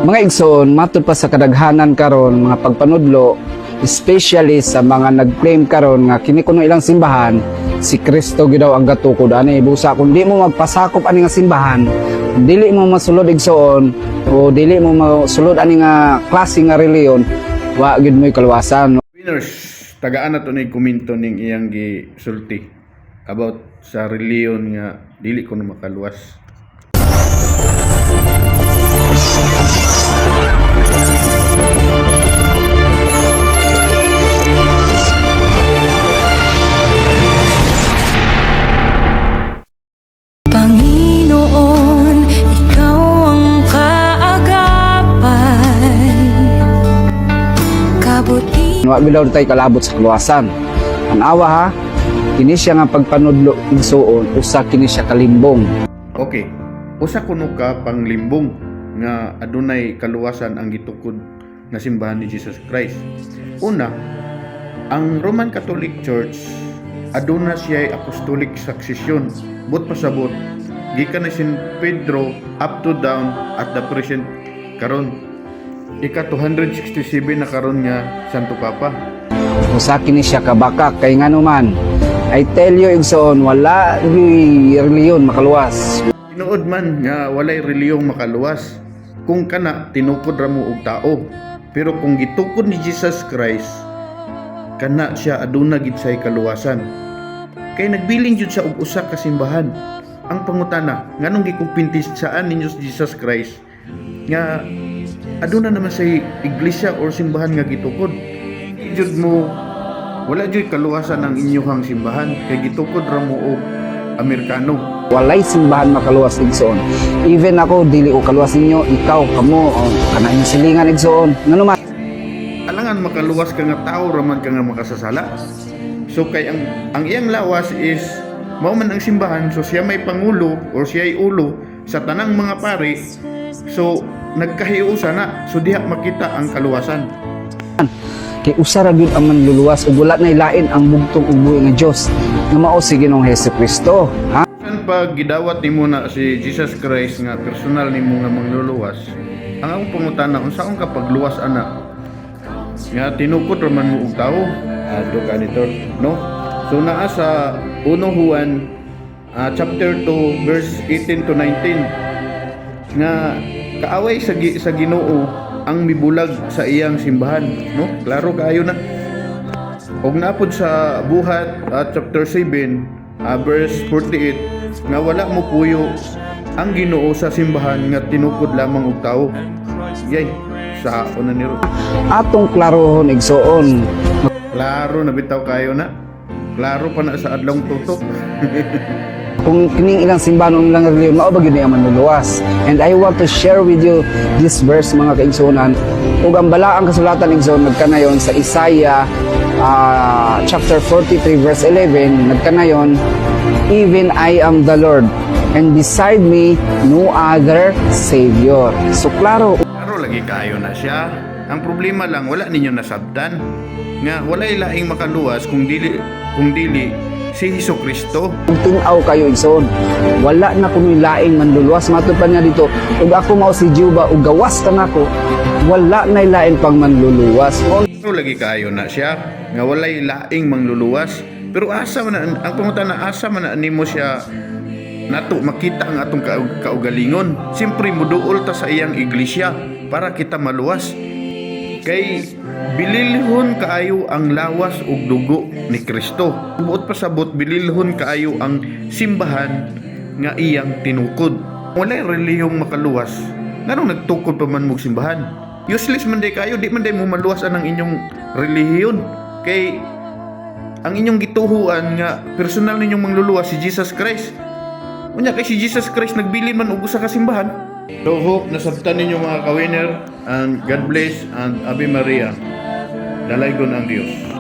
Mga igsoon, matud pa sa kadaghanan karon mga pagpanudlo, especially sa mga nag-claim karon nga kini kuno ilang simbahan, si Kristo gyud daw ang gatukod ani busa kung di mo magpasakop ani nga simbahan, dili mo masulod igsoon o dili mo masulod ani nga klase nga reliyon, wa gyud mo'y kaluwasan. Winners, tagaan na to ni komento ning iyang gisulti about sa reliyon nga dili ko na makaluwas. Panginoon, ikaw ang kaagapay, kabuti. Wa bilaw tay kalabot sa kaluwasan. Anawa ha, kini siya nga pagpanudlo igsoon, usa kini siya kalimbong. Okay, usa kuno ka panglimbong nga adunay kaluwasan ang gitukod nga simbahan ni Jesus Christ. Una, ang Roman Catholic Church aduna siya apostolic succession. But pasabot, gikan na sin Pedro up to down at the present karon. Ika 267 na karon nga Santo Papa. Usa kini siya kabakak kay ngano man. I tell you igsoon, wala reliyon makaluwas. Tinuod man nga walay reliyong makaluwas. Kung kana tinukod ra mo og tao. Pero kung gitukod ni Jesus Christ, kana siya aduna gid say kaluwasan. Kay nagbiling jud sa og usa ka simbahan. Ang pangutana, nganong gikumpintisaan ninyo si Jesus Christ nga aduna naman say iglesia or simbahan nga gitukod. Jud mo wala jud kaluwasan ang inyong simbahan kay gitukod ra mo og Amerikano. Walay simbahan makaluwas igsoon. Even ako dili ko kaluwas ninyo, ikaw kamo kana inyong silingan igsoon. Ngano man? Alangan makaluwas ka nga tao raman ka nga makasasala. So kay ang iyang lawas is mao man ang simbahan, so siya may pangulo or siya ay ulo sa tanang mga pari. So nagkahiusa na, so diha makita ang kaluwasan. Kay usa ra gyud ang manluluwas ug wala nay lain ang bugtong ug buhi nga Dios nga mao si Ginoong Hesukristo. Ha? San pag gidawat nimo na si Jesus Christ nga personal nimo nga mangluluwas, ang akong pangutana unsaon ka pagluwas ana? Nga tinukod ra man mo og tawo. Ato ka dito, no? So naa sa 1 Juan chapter 2 verse 18 to 19 nga kaaway sa Ginoo ang mibulag sa iyang simbahan, no? Klaro kaayo na. Og napod sa Buhat chapter 7 verse 48 nga wala mo puyo ang Ginoo sa simbahan nga tinukod lamang og tawo. Yay, sa una niro. Atong klarohon igsoon. Klaro na bitaw kayo na. Klaro pa na sa adlong tutok. Kung kining ilang simbahan o ilang reliyon, mao ba gyud ang manluluwas. And I want to share with you this verse mga kaigsunan. Ug ang balaang kasulatan igsoon nagkanayon sa Isaiah chapter 43 verse 11 nagkanayon, even I am the Lord and beside me no other savior. So klaro Lagi kayo na siya. Ang problema lang wala ninyo nasabtan nga walay laing makaluwas kung dili si Hesukristo. Kung tinaw kayo igsoon, wala na kuno laing manluluwas. Matud pa niya dito, ug ako mao si Juba ug gawas ka nako, wala na laing pang manluluwas. Lagi kayo na siya nga walay laing mangluluwas. Pero asa man ang pangutana, asa man nimo siya nato makita ang atong kaugalingon. Siyempre muduol ta sa iyang iglesia para kita maluwas. Kay bililhon kaayo ang lawas ug dugo ni Kristo. Buot pasabot bililhon kaayo ang simbahan nga iyang tinukod. Walay reliyong makaluwas. Nganong nagtukod pa man mo simbahan? Useless man day kayo, di man day mo maluwas ang inyong relihiyon. Kay ang inyong gituhuan nga personal ninyong mangluluwas si Jesus Christ. Unya kay si Jesus Christ nagbilin man og usa ka simbahan. So hope nasabtan ninyo mga ka-winner, and God bless and Ave Maria. Dalaygon ang Diyos.